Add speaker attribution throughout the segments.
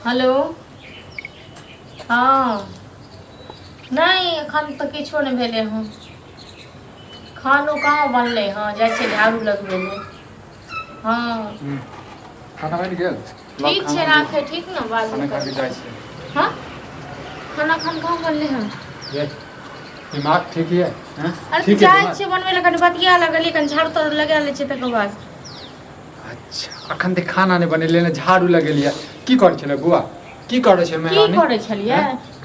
Speaker 1: Hello. हाँ नहीं एखन तो किछो नहीं भेले हँ। खानो कहाँ बनले हाँ, जाइ छै झाड़ू लगबे ले। हाँ
Speaker 2: खाना बनि गेल?
Speaker 1: ठीक छै राखे, ठीक न बात
Speaker 2: खाना खा के जाइ छै।
Speaker 1: हाँ खाना खान कहाँ बनले हँ?
Speaker 2: ये दिमाग ठीक है? हैं?
Speaker 1: अरे
Speaker 2: ठीक है
Speaker 1: जाइ
Speaker 2: दिमाग?
Speaker 1: छै बनबे ले, कनि बतिया लगलिए, कनि झाड़ू ताड़ू लगा ले छै तकर बाद।
Speaker 2: अच्छा अखन तक खाना नहीं बनेले ने झाड़ू लगेलिए। की करै छले बुआ? की करै छै
Speaker 1: की
Speaker 2: मेहरानी?
Speaker 1: करे छलिए?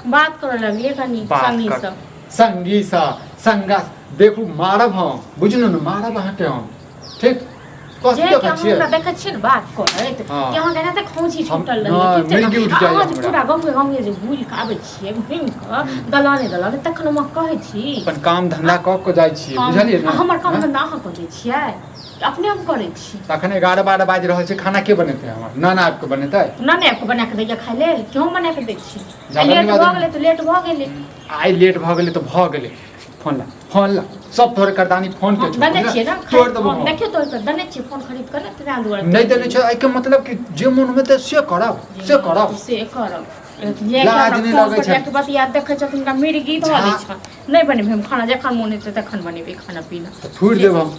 Speaker 1: बात करे लगलिए कनि संगी सब।
Speaker 2: संगी सा संगा देखू मारब हम, बुझलु न मारब अहाँके हम। ठीक
Speaker 1: जे के हमरा देखै छियै न बात करैत कि अहाँ केना तक खोंची छूटल रहै, ठीक छै अहाँ जे पूरा गाँव जे भूल के आबै छियै घुमि के दलाने तखन हम कहै छी
Speaker 2: अपन काम धंधा क के जाइ छियै, बुझलियै न?
Speaker 1: हमर काम धंधा अहाँ करै छियै, अपने हम करै छी।
Speaker 2: तखन 11-12 बाजि रहल छै, खाना के बनेतै? हमर नाना आबि के बनेतै?
Speaker 1: नाना आबि के बना के दैया खाय लेल कि हम बना के दै छी? लेट भऽ गेलै तऽ लेट भऽ गेलै।
Speaker 2: आइ लेट भऽ गेलै तऽ भऽ गेलै। फोन ला सब तोहर करदानी फोन के
Speaker 1: दने छियै ना,
Speaker 2: तोड़ देबो।
Speaker 1: देखियो तोड़ के दने छियै फोन खरीद के ना, तेरा दुआरे
Speaker 2: नहीं देने छै। एके मतलब कि जे मन में ते से करब से करब।
Speaker 1: ये
Speaker 2: लाज नहीं लगे छै।
Speaker 1: बतिया देखै छ तुमका मिर्गी धऽ दै छ। नहीं बनेबे हम खाना, जखन मोन हेतै तखन बनेबे खाना पीना।
Speaker 2: तो थोड़ देब हम,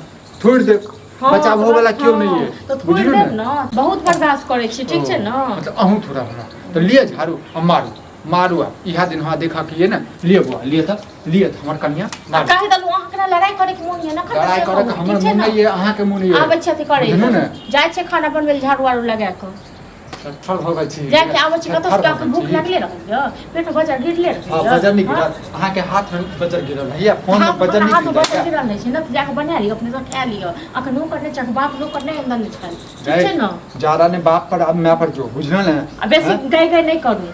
Speaker 2: थोड़ दे। बचाबो वाला क्यों नहीं है?
Speaker 1: तो थोड़ देब ना, बहुत बर्दाश्त करे छी, ठीक छै ना?
Speaker 2: मतलब अहूं थोड़ा बड़ा तो लिए झाड़ू हम मारू इहा दिन वहाँ देखा कि ये ना लिए बुआ लिए त हमर कन्या मारू।
Speaker 1: काहे दलु अहाँ केना लड़ाई करे के मोन ये ना?
Speaker 2: लड़ाई करे के हमर मोन नहीं है, अहाँ के मोन ये।
Speaker 1: आबै छै त करे जाय छै खाना बनबे झाड़ू आरू लगा के।
Speaker 2: सफल हो गई छी।
Speaker 1: जाके आबै छै कतौ से आके भूख लागले रहैया, पेट बजार गिरले रहैया।
Speaker 2: हां बजार नहीं गिरल, अहाँ के हाथ में बजार गिरल है या फोन में बजार नहीं गिरल।
Speaker 1: बजार गिरल नहीं छै ना, त जाके बना लियो, अपने से खा लियो। अखन नो करने चाहे बाप लोग करने अंदर नहीं छै, ठीक छै ना? ज्यादा
Speaker 2: ने बाप पर अब मैं पर जो बुझल है।
Speaker 1: अब बेसी गई नहीं करू।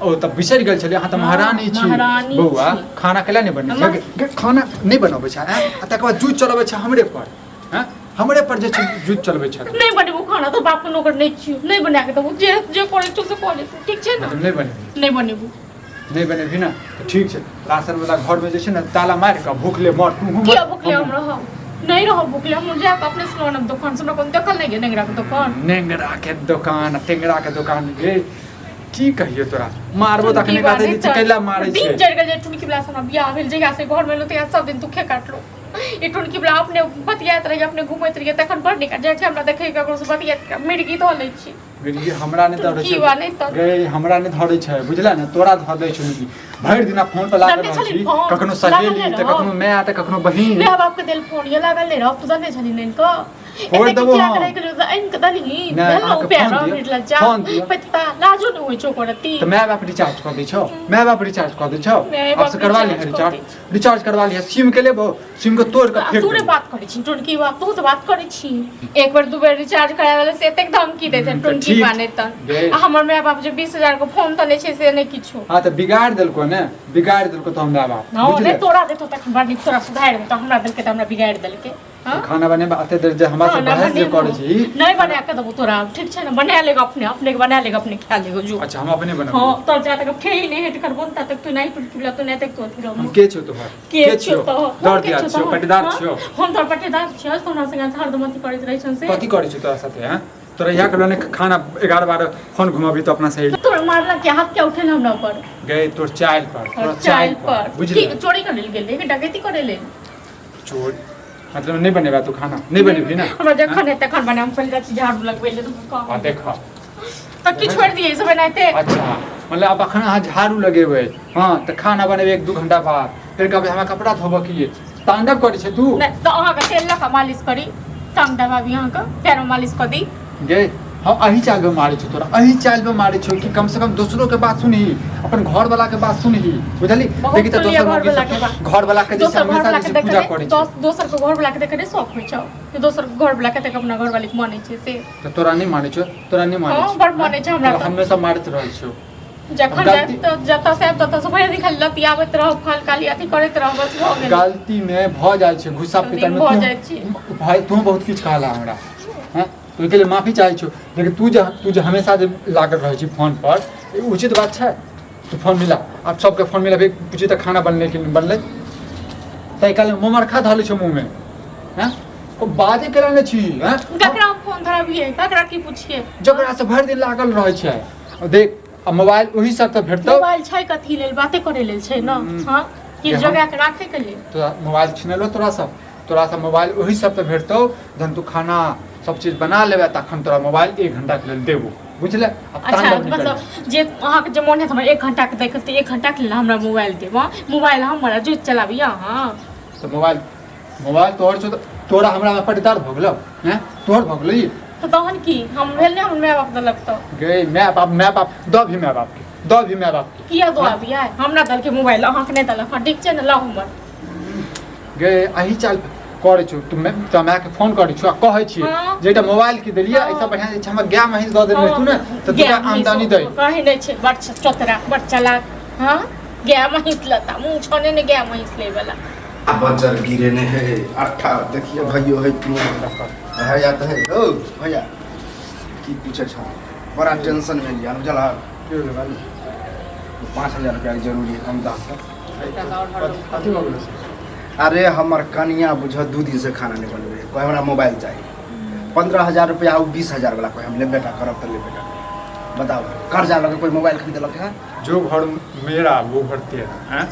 Speaker 2: ओ तब बिसर गेल छलिए, अहाँ त महारानी छी बौआ। खाना केला नहीं बनै छै? खाना नहीं बनाबै छै आ तकर बाद जूझ चलबै छै हमरे पर। हैं हमरे पर जे जूझ चलबै छै।
Speaker 1: नहीं बनेबो खाना तो बाप को नौकर नहीं छी, नहीं बना के तो जे जे करे तो से करे, ठीक छै ना?
Speaker 2: नहीं बनेबी?
Speaker 1: नहीं बनेबो।
Speaker 2: नहीं बनेबी ना तो ठीक छै। राशन वाला घर में जे छै ना ताला मार के भूखले मर तू।
Speaker 1: किया भूखले हम रह? नहीं रहो भूखले, हम जा के अपने सुनो ना दुकान से, हमरा कोन देखल नहीं गे नेंगरा के दुकान।
Speaker 2: नेंगरा के दुकान, टेंगरा के दुकान गे की कहियो तोरा मारबो तखने कहते छी कैला मारै छै।
Speaker 1: दिन जड़ गेल ठुनकी बला सना बियाह भेल जगह से घर में लोते सब दिन दुखे काटलो। ई ठुनकी बला अपने बतियात रही, अपने घुमैत रही, तखन बड़ निक जे छै हमरा देखै ककरो से बतियात मिर्गी धऽ लै छी।
Speaker 2: मिर्गी हमरा ने धरै छै।
Speaker 1: की बा नहीं त
Speaker 2: गे हमरा ने धरै छै, बुझला ने? तोरा धऽ दै छै मिर्गी। भरि दिन फोन पर लागल रहै छी, कखनो सहेली त कखनो माय त कखनो बहिन।
Speaker 1: माय बाप के देल फोन ये लागल नहीं रह, तू दने छली नहीं को
Speaker 2: छोड़ देबो हम।
Speaker 1: क्या करे इन के दनी भेलो प्यार मिटला जा पता लाजो न होय चोकरती।
Speaker 2: त माय बाप रिचार्ज कर दै छौ, माय बाप रिचार्ज कर दै छौ। अब से करवा ले रिचार्ज करवा लिया। सिम के लेबो, सिम के तोड़ के फेंक।
Speaker 1: तू ने बात करै छी टुनकी बात, तू तो बात करै छी। एक बार दू बार रिचार्ज करावे से एतेक धमकी दै छै टुनकी माने त। हमर माय बाप जे 20000 के फोन त नै छै से नै किछो।
Speaker 2: हां त बिगाड़ देलको ने, बिगाड़ देलको त हमरा बाप।
Speaker 1: हां ने तोरा देतो तखन बड़ नीक तोरा सुधार दे त हमरा देलके त हमरा बिगाड़ देलके। हां
Speaker 2: खाना बने बाते देर जे हमरा से बहस जे करै छी
Speaker 1: नहीं बना के देबो तोरा, ठीक छै ना? बना लेगा अपने, अपने के बना लेगा, अपने खा लेगा जो।
Speaker 2: अच्छा हम अपने बनाबो।
Speaker 1: हां तो जा तक ठेही नहीं हेट कर बनता तक तू नहीं टुटला तो नहीं तक तो फिर
Speaker 2: हम के छौ तोहर?
Speaker 1: के छौ तो
Speaker 2: दर दिया छौ, पट्टीदार छौ।
Speaker 1: हम तो पट्टीदार छियै, तोरा संग हरदम करैत रहै छन से।
Speaker 2: कथि करै छी तोरा साथे? हैं तोरा यहाँ के लोने खाना 11-12 फोन घुमाबी तो अपना सही।
Speaker 1: तोरा मारला के हाथ क्या उठेल हमरा पर?
Speaker 2: गए तोर चाइल पर, तोरा चाइल पर बुझली?
Speaker 1: चोरी कर लेल गेल के डकैती करे ले।
Speaker 2: चोर मतलब नहीं बनेबा तू खाना? नहीं बनेबी ना?
Speaker 1: हमरा जखन है तखन बने, हम पहले झाड़ू लगबै ले तो
Speaker 2: आ देखा
Speaker 1: त की छोड़ दिए सब बनाते।
Speaker 2: अच्छा मतलब अब अखन अहाँ झाड़ू लगेबै हां त खाना बनेबै 1-2 घंटा बाद, फिर कहबै हमरा कपड़ा धोबऽ की तांडव करै छै तू?
Speaker 1: नहीं तो अहाँ के तेल लगा मालिश करी, टांग दबाबी, अहाँ के पैर में मालिश कर दी।
Speaker 2: गे हम अही चाल पे मारे छौ तोरा, अही चाल पे मारे छौ कि कम से कम दूसरों के बात सुनही, अपन घर वाला के बात सुनही, बुझली? देखि त दोसर घर वाला के जैसे हमेशा जैसे पूजा करै छै।
Speaker 1: दोसर के घर वाला के देखे शौक होइ छौ कि दोसर के घर वाला के देख अपना घर वाली के मानै छै से?
Speaker 2: त तोरा नहीं मानै छौ? तोरा नहीं मानै छौ?
Speaker 1: हां बड़ मानै छै हमरा,
Speaker 2: हमेशा मारत रहै छौ।
Speaker 1: जखन जता से तता से भरि दिन खाली लतियाबैत रहो, फल काली अथी करैत रहो, बस भ गेल।
Speaker 2: गलती में भ जाय छै, गुस्सा पितर में
Speaker 1: भ जाय छै।
Speaker 2: भाई तू बहुत किछ कहला हमरा, हैं तो के लिए माफी चाहे छौ, लेकिन तू जे हमेशा जे लागल रहै छी फोन पर, उचित बात छै? तू फोन मिला, अब सबके फोन मिला, पूछी त खाना बनले कि बनले? तै काल मुमरखा धले छौ मुंह में, हैं को बाते कराने छी, हैं?
Speaker 1: ककरा फोन धराबिए, ककरा की पूछिए?
Speaker 2: जकरा से भरि दिन लागल रहै छै, देख अब मोबाइल वही सब तो भेटतौ
Speaker 1: मोबाइल छै कथी लेल बाते करे लेल छै न हां कि जगह के राखे के लेल
Speaker 2: तो मोबाइल छिनलो तोरा सब मोबाइल वही सब तो भेटतौ जन तू खाना सब चीज बना लेबे तखन तोरा मोबाइल 1 घंटा के लेल देबो बुझले।
Speaker 1: अच्छा मतलब जे अहाँ के जे मन है हमरा 1 घंटा के देखते 1 घंटा के लेल हमरा मोबाइल देबो मोबाइल हमरा जो चलाबी हां
Speaker 2: तो मोबाइल तोरा हमरा में पटदार भ गेलौ हैं तोहर भ गेलै
Speaker 1: तो तहन की हम भेल ने हम माय बाप दलक तो
Speaker 2: गे माय बाप द भी माय बाप के
Speaker 1: किया दो अभी आय हमरा दल के मोबाइल अहाँ के नहीं दलक ठीक छै न ला हमर
Speaker 2: गे अही चल करे छु तू माय के फोन करे छु आ कहै छी जेटा मोबाइल के देलिए ऐसा बढ़िया छै हमर गाय महिष द देबे तू ने त तोरा आमदनी दे
Speaker 1: कहि नहीं छै बड़ चतरा बड़ चालाक हां गाय महिष लता मुंह छोने ने गाय महिष ले वाला
Speaker 3: बजर गिरे ने है अट्ठा देखिए भैयो है है या तो है ओ भैया की पूछे छ बड़ा टेंशन में लिया जला 5000 रुपया जरूरी है हम दाम अरे हमर कनिया बुझ 2 दिन से खाना नहीं बनबे कोई हमरा मोबाइल चाहिए 15000 रुपया और 20000 वाला कोई हम ले बेटा करब त ले बेटा बताओ कर्जा लगे कोई मोबाइल खरीद लक है जो
Speaker 2: घर मेरा वो घर तेरा हैं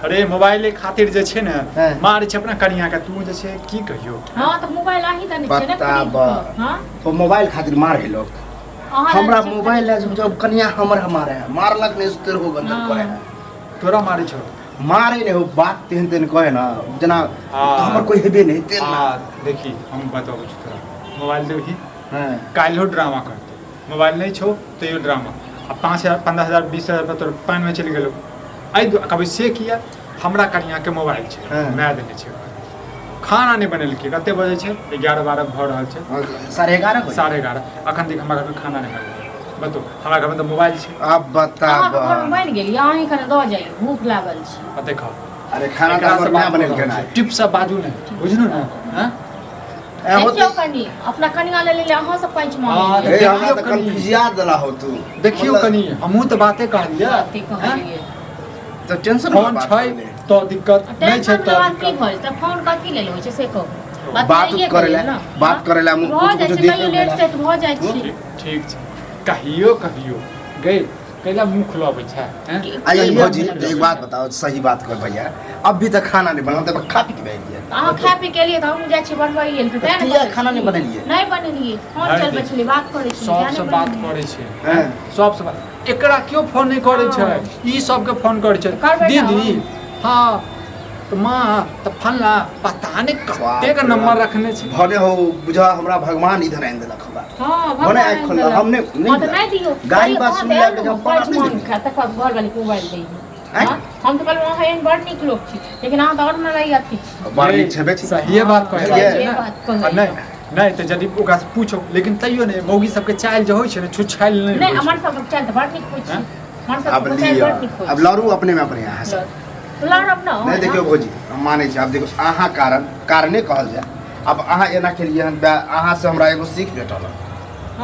Speaker 2: अरे मोबाइल खातिर जे छै ने मार छै अपना कनिया के तू जे छै की कहियो
Speaker 1: हां त मोबाइल आही त नहीं छै
Speaker 3: ने हां तो मोबाइल खातिर मार है लोग हमरा मोबाइल जब कनिया हमर हमारे मारलक ने तेरे हो गंदर करे
Speaker 2: तोरा मारे छौ
Speaker 3: मारे ने हो बात तेन कहे ना जना हमर कोई हेबे नहीं तेल ना
Speaker 2: देखी हम बताबो छ तोरा मोबाइल देबही हां काल्हो ड्रामा करते मोबाइल नहीं छौ तो यो ड्रामा अब 5000 15000 20000 रुपया तोर पानी में चली गेलो आई कभी से किया हमरा कनिया के मोबाइल छै मैं देने छै खाना नहीं बनेलकै कते बजे छै 11 12 भ रहल छै 11:30 अखन तक हमरा घर में खाना नहीं बनल बताओ हमरा घर में तो मोबाइल छै
Speaker 3: अब बताब
Speaker 1: हम बन गेली अहीं खाना द जाई भूख लागल छै
Speaker 2: देखो
Speaker 3: अरे खाना त हमर मैं बनेलकै ना
Speaker 2: टिप सब बाजू ने बुझनु ना हां
Speaker 1: देखियो कनी अपना कनिया ले ले अहाँ सब पंच मांग
Speaker 3: ए हमरा त कंफ्यूजिया दला हो तू
Speaker 2: देखियो कनी हमहु त बाते कहलिए
Speaker 3: तो टेंशन
Speaker 2: फोन छै तो दिक्कत नहीं छै तो
Speaker 1: की भइल त फोन कथि लेल होय छै से कहू
Speaker 3: बात करेला कुछ देख
Speaker 1: लेट सेट भ जाय छी
Speaker 2: ठीक छै कहियो गई कैला मुंह खुलाबै छै हैं
Speaker 3: आइए भौजी एक बात बताओ सही बात कर भैया अभी तक खाना नहीं बना तब खा पी के बैठ गया
Speaker 1: हां खा पी के लिए त हम जाय छी बनवाई लेल त
Speaker 3: किया खाना नहीं बनेलिए
Speaker 1: नहीं बनेलिए फोन चल बचली बात करे छी
Speaker 2: सबसे बात करे छै हैं सबसे एकरा क्यों फोन नहीं करे छै ई सब के फोन करे छै दीदी हां तो मां त फलना पता नहीं कते के नंबर रखने छै
Speaker 3: भने हो बुझा हमरा भगवान इधर आइन देलक हमरा
Speaker 1: हां
Speaker 3: भने आइ खोल हमने
Speaker 1: नहीं दियो
Speaker 3: गाड़ी बात सुन लिया के जब
Speaker 1: पांच मन खाता का घर वाली को मोबाइल दे हम तो कल वहां है बड़ निक लोग छी लेकिन हां तो और न रही अथी
Speaker 3: बड़ निक छबे छी
Speaker 2: सही बात कहलिए नहीं तो जदी ओकरा से पूछो लेकिन तइयो नहीं मौगी सबके चाल जे होय छै ने छुछाइल
Speaker 1: नहीं हमर सब चाल त बड़ निक होय छै हमर सब चाल बड़ निक होय
Speaker 3: अब लड़ू अपने में अपने यहां से नहीं देखियो भौजी हम माने छी अब देखो आहा कारणे कहल जाय अब आहा एना के लिए आहा से हमरा एगो सीख भेटल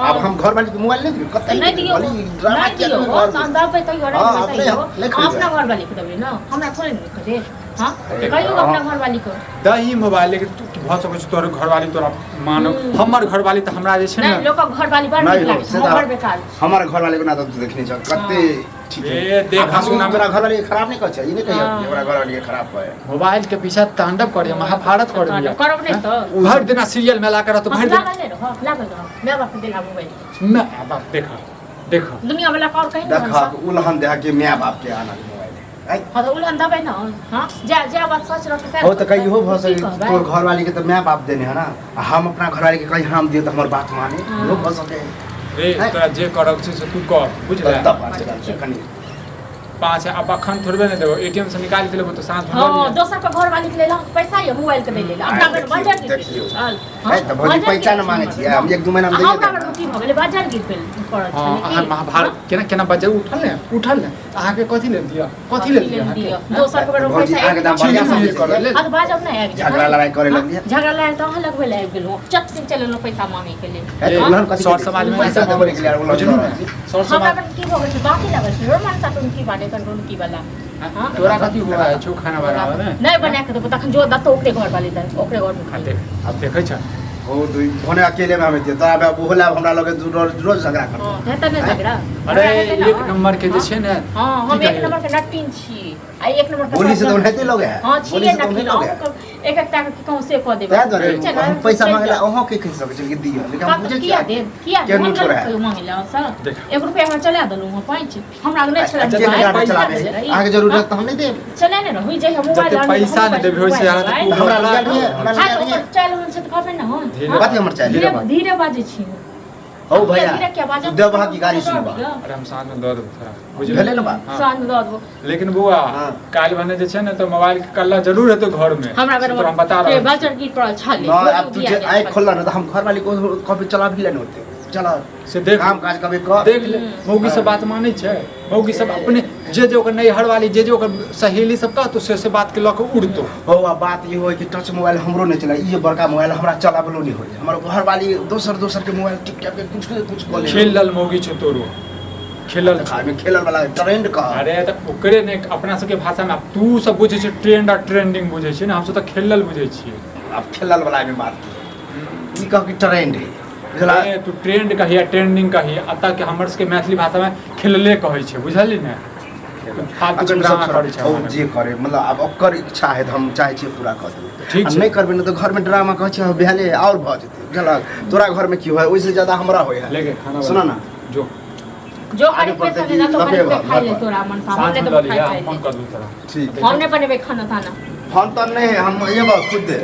Speaker 3: अब हम घर वाली के मोबाइल नहीं दियो कतई
Speaker 1: नहीं दियो ड्रामा के घर अंदर पे तो घर अपना घर वाली के देबे ना हमरा थोड़े नहीं करे हां कहियो अपना घर वाली को
Speaker 2: दही मोबाइल के तू भ सकै छ तोर घर वाली तोरा मानो हमर घर वाली त हमरा जे छै
Speaker 1: नहीं लोग घर वाली बड़ निक लागे हमर बेकार
Speaker 3: हमर घर वाली को ना तो देखने छ कते ठीक है
Speaker 2: देख सुना
Speaker 3: मेरा घर वाली खराब नहीं कहै छै ई नहीं कहियो हमरा घर वाली खराब है
Speaker 2: मोबाइल के पीछे तांडव करे महाभारत कर दिया
Speaker 1: करब नहीं तो
Speaker 2: भर दिन सीरियल में ला कर तो भर दिन
Speaker 1: लागल रहो मैं बाप दिला मोबाइल
Speaker 2: मैं बाप देखो
Speaker 1: दुनिया वाला कौन कहीं
Speaker 3: देखा उलहन देहा के मैं बाप के आना मोबाइल
Speaker 1: हां तो उलहन दबे ना हां जा बात सच रख
Speaker 3: हो तो कहीं हो भ सके तोर घर वाली के तो मैं बाप देने है ना हम अपना घर वाली के कहीं हम दिए तो हमर बात माने लोग भ सके
Speaker 2: ए तोरा जे करक छै से तू कर बुझले
Speaker 3: कनी
Speaker 2: 5 अब अखन थोड़बे नहीं देबो एटीएम से निकाल के लेबो तो साथ में
Speaker 1: हां दोसर के घर वाली के ले ला पैसा या मोबाइल के ले ले अपना घर बाजार के चल
Speaker 3: हां तो भौजी पैसा न मांगे छी हम 1-2 महीना में दे
Speaker 1: हमरा घर की भ गेले बाजार के पे पड़ल छै
Speaker 2: हां महाभारत केना बाजार उठल ने आहा के कथि ले दिया
Speaker 1: दोसर के पैसा
Speaker 3: आगे दाम बढ़िया
Speaker 1: ले हां बाजार नहीं आबि
Speaker 3: झगड़ा लड़ाई करे लग गया
Speaker 1: झगड़ा लड़ाई तो हम लगवे ले आबि गेलो चट से चले लो पैसा मांगे के लिए
Speaker 3: उलहन कथि
Speaker 2: शॉर्ट समाज में
Speaker 3: पैसा देबे के लिए उलहन
Speaker 1: शॉर्ट समाज में की भ गेल बाकी लागल छै रोमान सा तुम की बाटे तन की वाला
Speaker 2: हां तोरा कथि हुआ है छौ खाना बनावे में
Speaker 1: नहीं बना के तो तखन जो दतो ओकरे घर वाली दे ओकरे घर में
Speaker 2: खाते अब देखै छ
Speaker 3: हो तू होने अकेले में हमें दियो तो अब बोला हमरा लगे रोज झगड़ा कर
Speaker 1: है त नहीं झगड़ा
Speaker 2: अरे एक नंबर के जे छै ने
Speaker 1: हां हम एक नंबर के नटीन छी आ एक नंबर के
Speaker 3: बोली से तो नहीं लोग है
Speaker 1: हां
Speaker 3: बोली
Speaker 1: छी
Speaker 3: से तो नहीं लोग है
Speaker 1: एक एक टाका कहूं से क देबे
Speaker 3: त्या दरे हम पैसा मांगला ओहो के कह सके छै कि दियो लेकिन हम बुझे
Speaker 1: किया दे
Speaker 3: क्या नहीं छोड़ा है
Speaker 1: मांगला सर 1 रुपया हम चला दलु हम पाँच हमरा नहीं चला
Speaker 3: गाड़ी चलावे आगे जरूरत तो हम नहीं दे
Speaker 1: चला ने रही जे हम मोबाइल
Speaker 2: पैसा नहीं देबे होय से
Speaker 3: हमरा लगा है
Speaker 1: चल हम से तो कहबे ना हां
Speaker 3: बात हमर चाहिए
Speaker 1: धीरे बाजे छी
Speaker 3: ओ भैया देव की गाड़ी सुनबा
Speaker 2: अरे हम साथ में दो थोड़ा बुझ
Speaker 3: भेले ना बात
Speaker 1: साथ में दो दो
Speaker 2: लेकिन बुआ काल बने जे छै ने तो मोबाइल के कल्ला जरूर है तो घर में
Speaker 1: हमरा घर में
Speaker 2: हम बता रहे
Speaker 1: बाजार की पड़ल छाले
Speaker 3: ना अब तुझे आए खोलना ना तो हम घर वाली को कभी चला भी लेने होते चला
Speaker 2: से देख
Speaker 3: काम काज कभी कर
Speaker 2: देख ले मौगी से बात माने छै मौगी सब अपने जे ओकर नैहर वाली जे ओकर सहेली सब का तो से बात के लक उड़तो
Speaker 3: हो अब बात ये होय कि टच मोबाइल हमरो नहीं चला ई जे बड़का मोबाइल हमरा चलाबलो नहीं होय हमर घर वाली दोसर के मोबाइल टिकटॉक के कुछ कर ले
Speaker 2: खेल लल मौगी छ तोरो खेलल
Speaker 3: में खेलल वाला ट्रेंड का
Speaker 2: अरे त ओकरे ने अपना सब के भाषा में तू सब बुझे छै ट्रेंड और ट्रेंडिंग बुझे छै ना हम सब त खेलल बुझे छियै
Speaker 3: अब खेलल वाला में बात ई कह कि ट्रेंड है
Speaker 2: अरे तू ट्रेंड कहिया ट्रेंडिंग कहिया अतः के हमर के मैथिली भाषा में खेलले कहै छै बुझली ने फालतू के ड्रामा करै छै
Speaker 3: ओ जे करे मतलब अब ओकर इच्छा है हम चाहे छी पूरा कर देबै
Speaker 2: ठीक छै
Speaker 3: नहीं करबे न तो घर में ड्रामा कहै छै बेहले और भ जेतै बुझलक तोरा घर में की होय ओइसे ज्यादा हमरा होय है
Speaker 2: लेके खाना
Speaker 3: सुना ना
Speaker 1: जो खाने पैसा देना तो खा ले तोरा मन सामने तो
Speaker 2: फोन कर दूं तोरा
Speaker 3: ठीक
Speaker 1: हमने बनेबे खाना थाना
Speaker 3: फोन तो नहीं है हम ये बात खुद दे